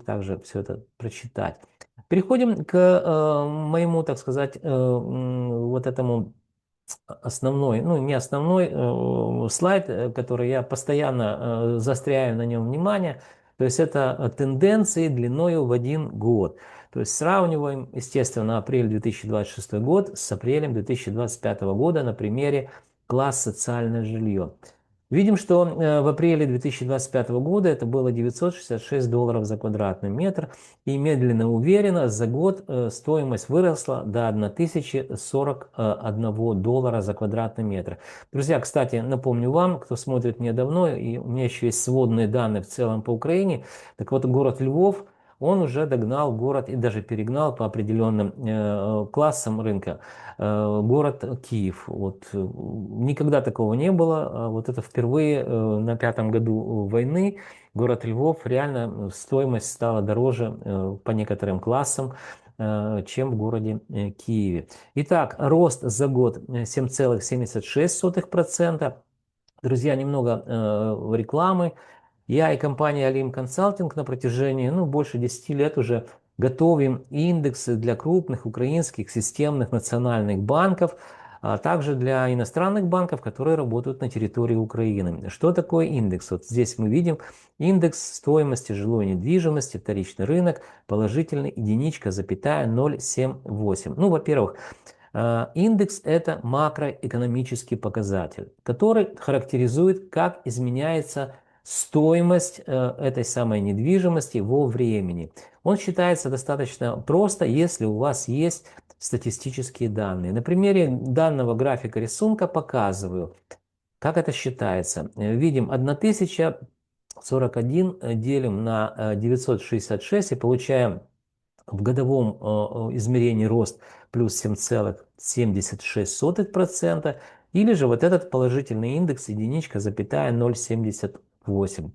также все это прочитать. Переходим к моему, так сказать, вот этому основной, ну не основной слайд, который я постоянно заостряю на нем внимание. То есть это тенденции длиною в 1 год. То есть сравниваем, естественно, апрель 2026 год с апрелем 2025 года на примере класс социальное жилье. Видим, что в апреле 2025 года это было $966 за квадратный метр. И медленно, уверенно за год стоимость выросла до $1041 за квадратный метр. Друзья, кстати, напомню вам, кто смотрит меня давно, и у меня еще есть сводные данные в целом по Украине. Так вот, город Львов, он уже догнал город и даже перегнал по определенным классам рынка город Киев. Вот, никогда такого не было. Вот это впервые на 5-м году войны город Львов реально стоимость стала дороже по некоторым классам, чем в городе Киеве. Итак, рост за год 7,76%. Друзья, немного рекламы. Я и компания Alim Consulting на протяжении больше 10 лет уже готовим индексы для крупных украинских системных национальных банков, а также для иностранных банков, которые работают на территории Украины. Что такое индекс? Вот здесь мы видим индекс стоимости жилой недвижимости, вторичный рынок, положительный, единичка, запятая, 0,78. Ну, во-первых, индекс – это макроэкономический показатель, который характеризует, как изменяется стоимость этой самой недвижимости во времени. Он считается достаточно просто, если у вас есть статистические данные. На примере данного графика рисунка показываю, как это считается. Видим 1041 делим на 966 и получаем в годовом измерении рост плюс 7,76%, или же вот этот положительный индекс единичка, запятая 0,78.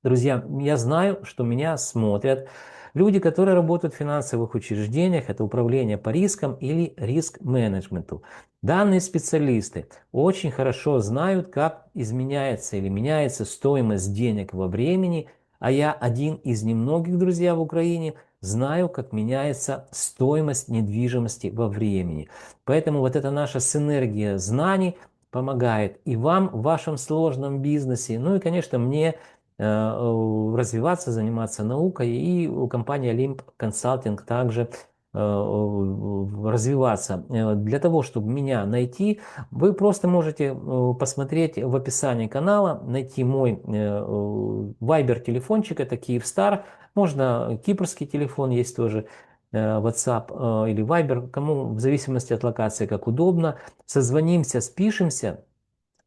Друзья, я знаю, что меня смотрят люди, которые работают в финансовых учреждениях, это управление по рискам или риск-менеджменту. Данные специалисты очень хорошо знают, как изменяется или меняется стоимость денег во времени, а я один из немногих, друзья, в Украине, знаю, как меняется стоимость недвижимости во времени. Поэтому вот эта наша синергия знаний помогает и вам в вашем сложном бизнесе, ну и, конечно, мне развиваться, заниматься наукой, и у компании Olymp Consulting также развиваться. Для того, чтобы меня найти, вы просто можете посмотреть в описании канала, найти мой Viber телефончик, это Kyivstar, можно кипрский телефон есть тоже, WhatsApp или Viber, кому в зависимости от локации как удобно. Созвонимся, спишемся.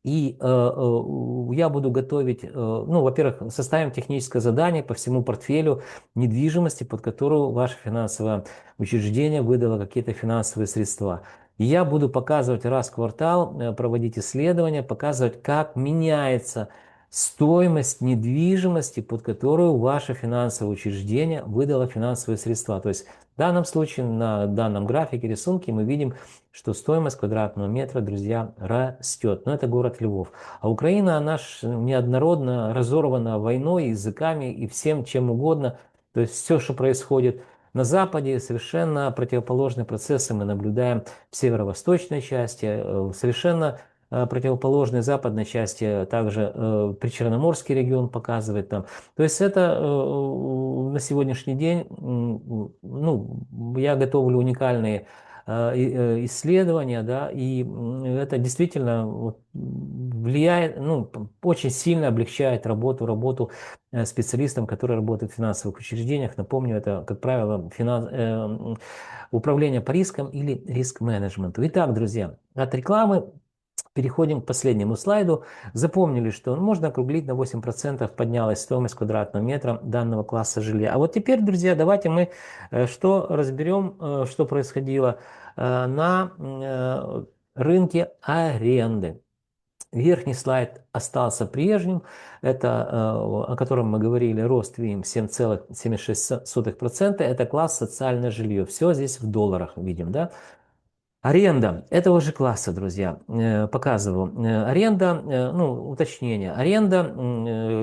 И я буду готовить, ну, во-первых, составим техническое задание по всему портфелю недвижимости, под которую ваше финансовое учреждение выдало какие-то финансовые средства. И я буду показывать раз в квартал, проводить исследования, показывать, как меняется стоимость недвижимости, под которую ваше финансовое учреждение выдало финансовые средства. То есть в данном случае на данном графике, рисунке мы видим, что стоимость квадратного метра, друзья, растет. Но это город Львов. А Украина, она неоднородно разорвана войной, языками и всем чем угодно. То есть все, что происходит на Западе, совершенно противоположные процессы мы наблюдаем в северо-восточной части, совершенно противоположной западной части, также Причерноморский регион показывает там. То есть это на сегодняшний день, ну, я готовлю уникальные исследования, да, и это действительно вот влияет, ну, очень сильно облегчает работу специалистам, которые работают в финансовых учреждениях. Напомню, это, как правило, управление по рискам или риск-менеджменту. Итак, друзья, от рекламы переходим к последнему слайду. Запомнили, что можно округлить на 8%, поднялась стоимость квадратного метра данного класса жилья. А вот теперь, друзья, давайте мы что разберем, что происходило на рынке аренды. Верхний слайд остался прежним, это о котором мы говорили, рост видим 7,76%, это класс социальное жилье. Все здесь в долларах видим, да? Аренда этого же класса, друзья, показываю. Аренда, ну, уточнение. Аренда,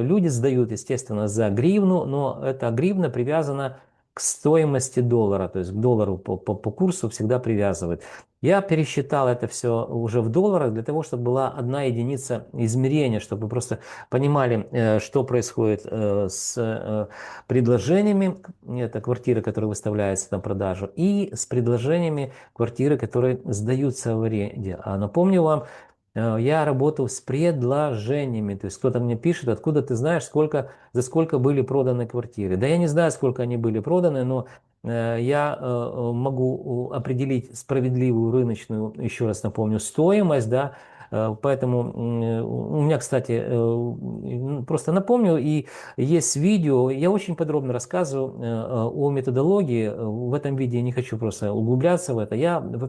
люди сдают, естественно, за гривну, но эта гривна привязана к стоимости доллара, то есть к доллару по курсу всегда привязывают. Я пересчитал это все уже в долларах для того, чтобы была одна единица измерения, чтобы вы просто понимали, что происходит с предложениями, это квартиры, которые выставляются на продажу, и с предложениями квартиры, которые сдаются в аренде. А напомню вам, я работал с предложениями. То есть кто-то мне пишет, откуда ты знаешь, за сколько были проданы квартиры. Да я не знаю, сколько они были проданы, но я могу определить справедливую рыночную, еще раз напомню, стоимость, да. Поэтому у меня, кстати, просто напомню, и есть видео, я очень подробно рассказываю о методологии. В этом видео я не хочу просто углубляться в это. Я в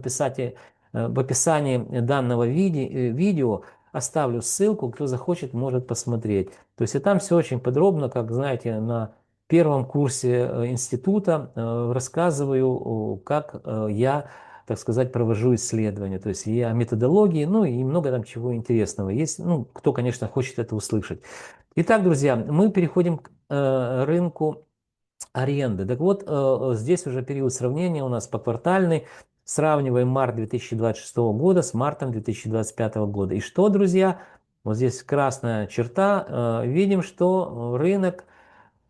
описании данного видео оставлю ссылку, кто захочет, может посмотреть. То есть и там все очень подробно, как знаете, на первом курсе института рассказываю, как я, так сказать, провожу исследования. То есть и о методологии, ну и много там чего интересного есть. Ну, кто, конечно, хочет это услышать. Итак, друзья, мы переходим к рынку аренды. Так вот, здесь уже период сравнения у нас поквартальный. Сравниваем март 2026 года с мартом 2025 года. И что, друзья, вот здесь красная черта, видим, что рынок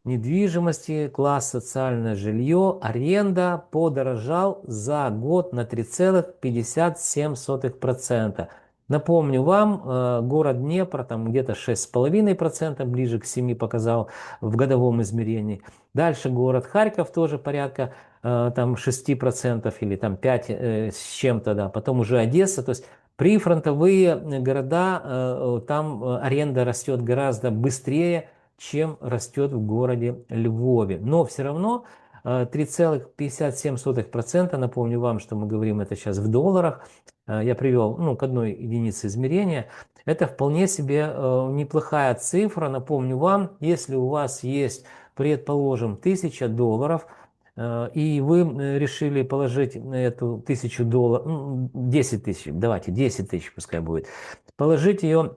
недвижимости, класс социальное жилье, аренда подорожал за год на 3,57%. Напомню вам, город Днепр там где-то 6,5%, ближе к 7 показал в годовом измерении. Дальше город Харьков тоже порядка там 6% или там 5 с чем-то, да. Потом уже Одесса, то есть прифронтовые города, там аренда растет гораздо быстрее, чем растет в городе Львове. Но все равно 3,57%, напомню вам, что мы говорим это сейчас в долларах, я привел к одной единице измерения, это вполне себе неплохая цифра. Напомню вам, если у вас есть, предположим, $1000, и вы решили положить на эту $1000, 10 тысяч, давайте 10 тысяч пускай будет, положить ее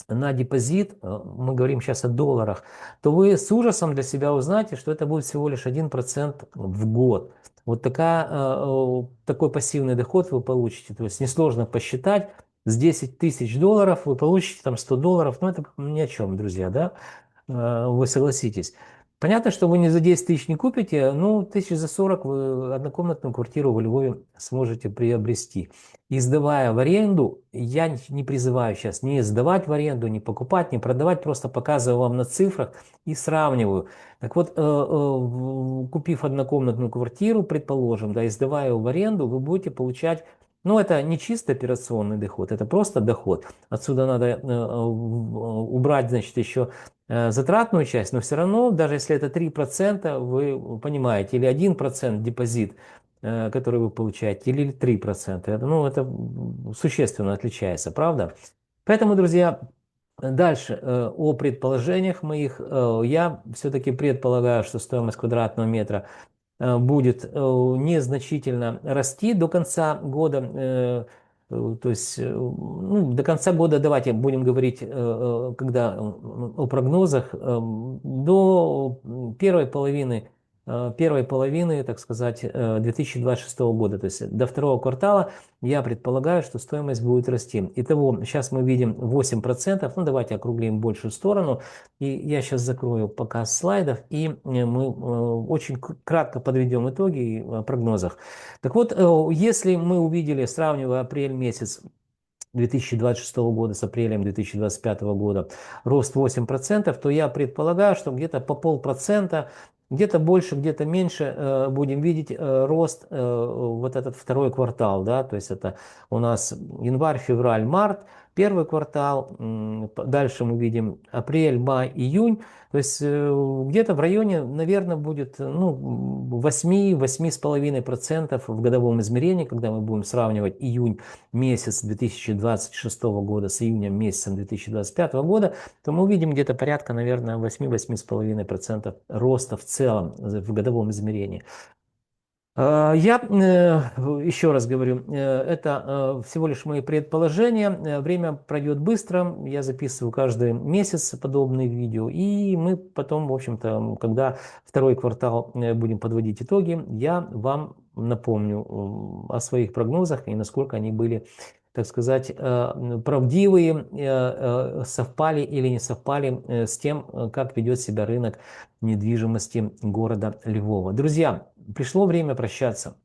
на депозит, мы говорим сейчас о долларах, то вы с ужасом для себя узнаете, что это будет всего лишь 1% в год. Вот такой пассивный доход вы получите, то есть несложно посчитать, с 10 тысяч долларов вы получите там $100, но это ни о чем, друзья, да, вы согласитесь. Понятно, что вы не за 10 тысяч не купите, ну, тысяч за 40 вы однокомнатную квартиру во Львове сможете приобрести. И сдавая в аренду, я не призываю сейчас не сдавать в аренду, не покупать, не продавать, просто показываю вам на цифрах и сравниваю. Так вот, купив однокомнатную квартиру, предположим, да, и сдавая ее в аренду, вы будете получать, ну, это не чисто операционный доход, это просто доход. Отсюда надо убрать, значит, еще затратную часть, но все равно, даже если это 3%, вы понимаете, или 1% депозит, который вы получаете, или 3%. Это существенно отличается, правда? Поэтому, друзья, дальше о предположениях моих. Я все-таки предполагаю, что стоимость квадратного метра будет незначительно расти до конца года. То есть, ну, до конца года, давайте будем говорить, когда о прогнозах, до первой половины, так сказать, 2026 года, то есть до второго квартала, я предполагаю, что стоимость будет расти. Итого, сейчас мы видим 8%, ну давайте округлим в большую сторону, и я сейчас закрою показ слайдов, и мы очень кратко подведем итоги о прогнозах. Так вот, если мы увидели, сравнивая апрель месяц 2026 года с апрелем 2025 года рост 8%, то я предполагаю, что где-то по 0,5%, где-то больше, где-то меньше будем видеть рост вот этот второй квартал, да, то есть это у нас январь, февраль, март, первый квартал, дальше мы видим апрель, май, июнь, то есть где-то в районе, наверное, будет 8-8,5% в годовом измерении, когда мы будем сравнивать июнь месяц 2026 года с июнем месяцем 2025 года, то мы увидим где-то порядка, наверное, 8-8,5% роста в целом в годовом измерении. Я еще раз говорю, это всего лишь мои предположения. Время пройдет быстро. Я записываю каждый месяц подобные видео. И мы потом, в общем-то, когда второй квартал будем подводить итоги, я вам напомню о своих прогнозах и насколько они были, так сказать, правдивые, совпали или не совпали с тем, как ведет себя рынок недвижимости города Львова. Друзья, пришло время прощаться.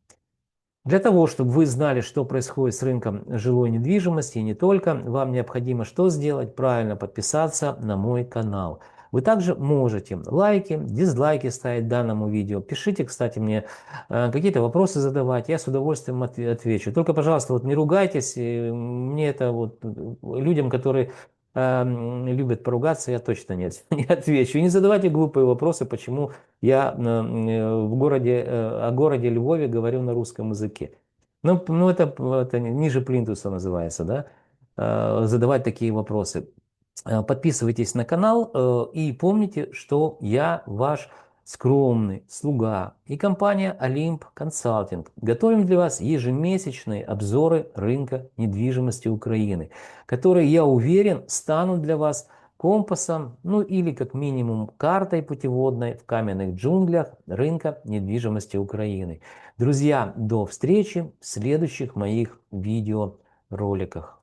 Для того, чтобы вы знали, что происходит с рынком жилой недвижимости и не только, вам необходимо что сделать? Правильно подписаться на мой канал. Вы также можете лайки, дизлайки ставить данному видео. Пишите, кстати, мне какие-то вопросы задавать, я с удовольствием отвечу. Только, пожалуйста, вот не ругайтесь, мне это вот людям, которые любят поругаться, я точно нет, не отвечу. И не задавайте глупые вопросы, почему я о городе Львове говорю на русском языке. Ну это ниже плинтуса называется, да, задавать такие вопросы. Подписывайтесь на канал и помните, что я ваш скромный слуга и компания Олимп Консалтинг. Готовим для вас ежемесячные обзоры рынка недвижимости Украины, которые, я уверен, станут для вас компасом, ну или как минимум картой путеводной в каменных джунглях рынка недвижимости Украины. Друзья, до встречи в следующих моих видеороликах.